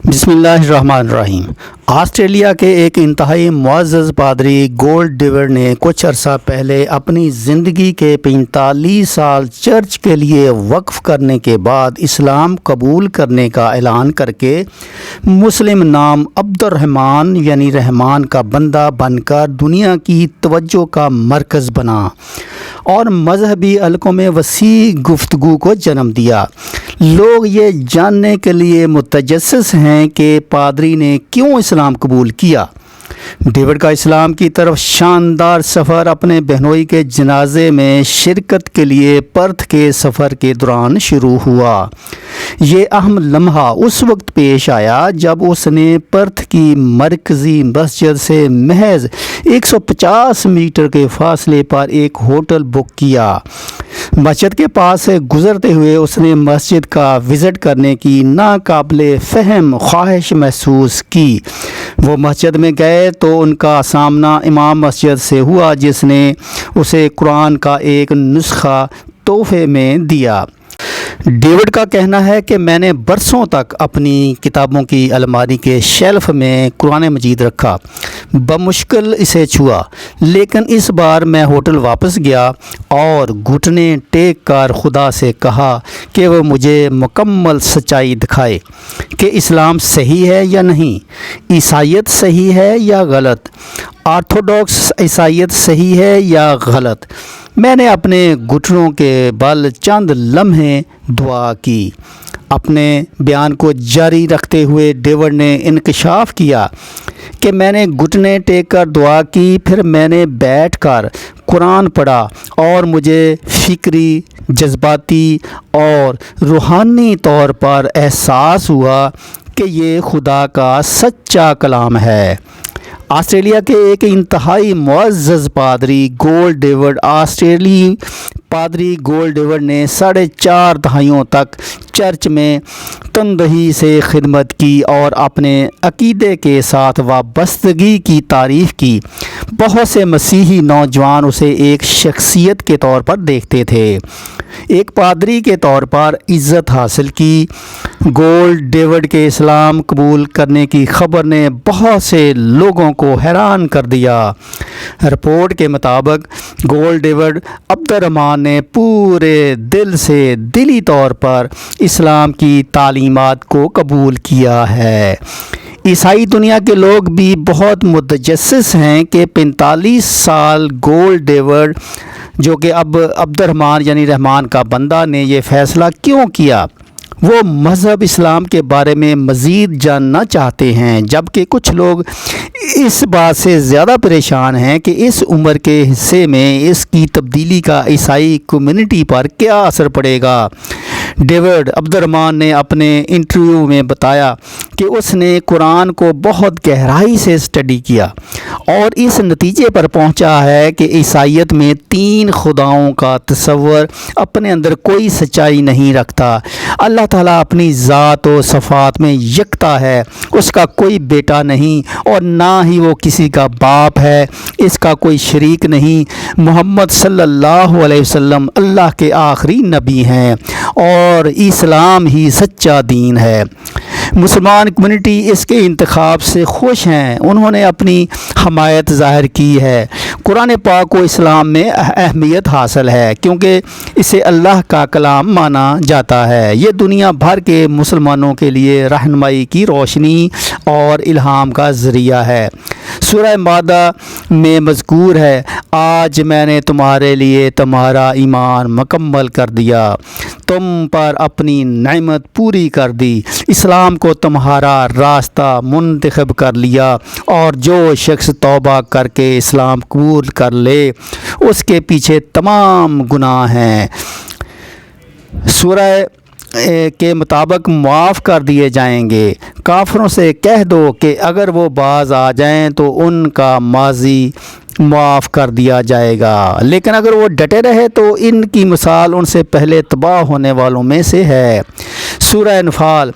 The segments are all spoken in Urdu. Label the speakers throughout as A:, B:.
A: بسم اللہ الرحمن الرحیم۔ آسٹریلیا کے ایک انتہائی معزز پادری گولڈ ڈیوڈ نے کچھ عرصہ پہلے اپنی زندگی کے 45 سال چرچ کے لیے وقف کرنے کے بعد اسلام قبول کرنے کا اعلان کر کے مسلم نام عبد الرحمن یعنی رحمان کا بندہ بن کر دنیا کی توجہ کا مرکز بنا اور مذہبی حلقوں میں وسیع گفتگو کو جنم دیا۔ لوگ یہ جاننے کے لیے متجسس ہیں کہ پادری نے کیوں اسلام قبول کیا۔ ڈیوڈ کا اسلام کی طرف شاندار سفر اپنے بہنوئی کے جنازے میں شرکت کے لیے پرتھ کے سفر کے دوران شروع ہوا۔ یہ اہم لمحہ اس وقت پیش آیا جب اس نے پرتھ کی مرکزی مسجد سے محض 150 میٹر کے فاصلے پر ایک ہوٹل بک کیا۔ مسجد کے پاس سے گزرتے ہوئے اس نے مسجد کا وزٹ کرنے کی ناقابل فہم خواہش محسوس کی۔ وہ مسجد میں گئے تو ان کا سامنا امام مسجد سے ہوا جس نے اسے قرآن کا ایک نسخہ تحفے میں دیا۔ ڈیوڈ کا کہنا ہے کہ میں نے برسوں تک اپنی کتابوں کی الماری کے شیلف میں قرآن مجید رکھا، بمشکل اسے چھوا، لیکن اس بار میں ہوٹل واپس گیا اور گھٹنے ٹیک کر خدا سے کہا کہ وہ مجھے مکمل سچائی دکھائے کہ اسلام صحیح ہے یا نہیں، عیسائیت صحیح ہے یا غلط، آرتھوڈاکس عیسائیت صحیح ہے یا غلط۔ میں نے اپنے گھٹنوں کے بل چند لمحے دعا کی۔ اپنے بیان کو جاری رکھتے ہوئے ڈیوڈ نے انکشاف کیا کہ میں نے گھٹنے ٹیک کر دعا کی، پھر میں نے بیٹھ کر قرآن پڑھا اور مجھے فکری، جذباتی اور روحانی طور پر احساس ہوا کہ یہ خدا کا سچا کلام ہے۔ آسٹریلیا کے ایک انتہائی معزز پادری گولڈ ڈیوڈ آسٹریلی پادری گولڈ ڈیوڈ نے 4.5 دہائیوں تک چرچ میں تندہی سے خدمت کی اور اپنے عقیدے کے ساتھ وابستگی کی تعریف کی۔ بہت سے مسیحی نوجوان اسے ایک شخصیت کے طور پر دیکھتے تھے، ایک پادری کے طور پر عزت حاصل کی۔ گولڈ ڈیوڈ کے اسلام قبول کرنے کی خبر نے بہت سے لوگوں کو حیران کر دیا۔ رپورٹ کے مطابق گولڈ ڈیوڈ عبد الرحمن نے پورے دل سے دلی طور پر اسلام کی تعلیمات کو قبول کیا ہے۔ عیسائی دنیا کے لوگ بھی بہت متجسس ہیں کہ 45 سال گولڈ ڈیوڈ جو کہ اب عبد الرحمن یعنی رحمان کا بندہ نے یہ فیصلہ کیوں کیا۔ وہ مذہب اسلام کے بارے میں مزید جاننا چاہتے ہیں، جبکہ کچھ لوگ اس بات سے زیادہ پریشان ہیں کہ اس عمر کے حصے میں اس کی تبدیلی کا عیسائی کمیونٹی پر کیا اثر پڑے گا۔ ڈیوڈ عبد الرحمن نے اپنے انٹرویو میں بتایا کہ اس نے قرآن کو بہت گہرائی سے اسٹڈی کیا اور اس نتیجے پر پہنچا ہے کہ عیسائیت میں 3 خداؤں کا تصور اپنے اندر کوئی سچائی نہیں رکھتا۔ اللہ تعالیٰ اپنی ذات و صفات میں یکتا ہے، اس کا کوئی بیٹا نہیں اور نہ ہی وہ کسی کا باپ ہے، اس کا کوئی شریک نہیں۔ محمد صلی اللہ علیہ وسلم اللہ کے آخری نبی ہیں اور اسلام ہی سچا دین ہے۔ مسلمان کمیونٹی اس کے انتخاب سے خوش ہیں، انہوں نے اپنی حمایت ظاہر کی ہے۔ قرآن پاک کو اسلام میں اہمیت حاصل ہے کیونکہ اسے اللہ کا کلام مانا جاتا ہے۔ یہ دنیا بھر کے مسلمانوں کے لیے رہنمائی کی روشنی اور الہام کا ذریعہ ہے۔ سورہ مائدہ میں مذکور ہے، آج میں نے تمہارے لیے تمہارا ایمان مکمل کر دیا، تم پر اپنی نعمت پوری کر دی، اسلام کو تمہارا راستہ منتخب کر لیا، اور جو شخص توبہ کر کے اسلام قبول کر لے اس کے پیچھے تمام گناہ ہیں سورہ کے مطابق معاف کر دیے جائیں گے۔ کافروں سے کہہ دو کہ اگر وہ باز آ جائیں تو ان کا ماضی معاف کر دیا جائے گا، لیکن اگر وہ ڈٹے رہے تو ان کی مثال ان سے پہلے تباہ ہونے والوں میں سے ہے۔ سورہ انفال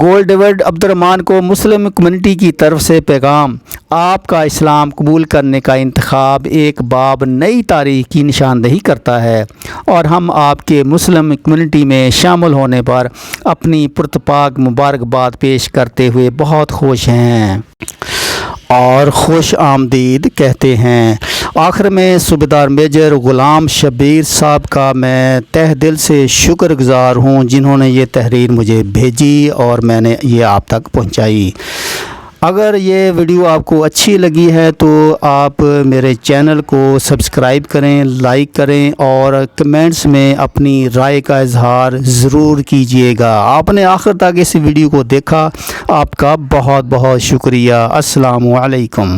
A: گولڈ ڈیوڈ عبد الرحمن کو مسلم کمیونٹی کی طرف سے پیغام: آپ کا اسلام قبول کرنے کا انتخاب ایک باب نئی تاریخ کی نشاندہی کرتا ہے، اور ہم آپ کے مسلم کمیونٹی میں شامل ہونے پر اپنی پرتپاک مبارکباد پیش کرتے ہوئے بہت خوش ہیں اور خوش آمدید کہتے ہیں۔ آخر میں صوبیدار میجر غلام شبیر صاحب کا میں تہ دل سے شکر گزار ہوں، جنہوں نے یہ تحریر مجھے بھیجی اور میں نے یہ آپ تک پہنچائی۔ اگر یہ ویڈیو آپ کو اچھی لگی ہے تو آپ میرے چینل کو سبسکرائب کریں، لائک کریں اور کمنٹس میں اپنی رائے کا اظہار ضرور کیجیے گا۔ آپ نے آخر تک اس ویڈیو کو دیکھا، آپ کا بہت بہت شکریہ۔ السلام علیکم۔